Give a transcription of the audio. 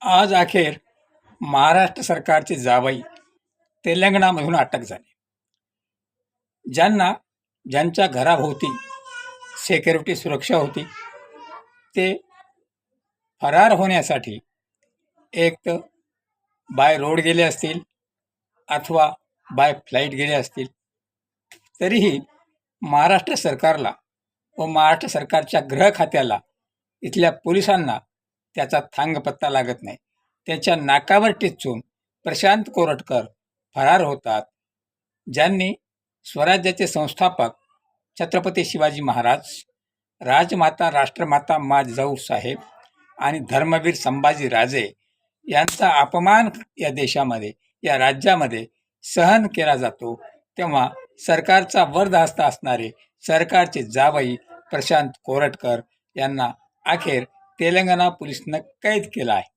आज अखेर महाराष्ट्र सरकारचे जावई तेलंगणामधून अटक झाले. ज्यांच्या घराभोवती सिक्युरिटी सुरक्षा होती ते फरार होण्यासाठी एक तर बाय रोड गेले असतील अथवा बाय फ्लाईट गेले असतील. तरीही महाराष्ट्र सरकारला व महाराष्ट्र सरकारच्या गृह खात्याला, इथल्या पोलिसांना त्याचा थांगपत्ता लागत नाही. त्याच्या नाकावर टिचून प्रशांत कोरटकर फरार होतात. ज्यांनी स्वराज्याचे संस्थापक छत्रपती शिवाजी महाराज, राजमाता राष्ट्रमाता माँ साहेब आणि धर्मवीर संभाजी राजे यांचा अपमान या देशामध्ये, या राज्यामध्ये सहन केला जातो, तेव्हा सरकारचा वरदहस्त असणारे सरकारचे जावई प्रशांत कोरटकर यांना अखेर तेलंगणा पोलिसनं कैद केला आहे.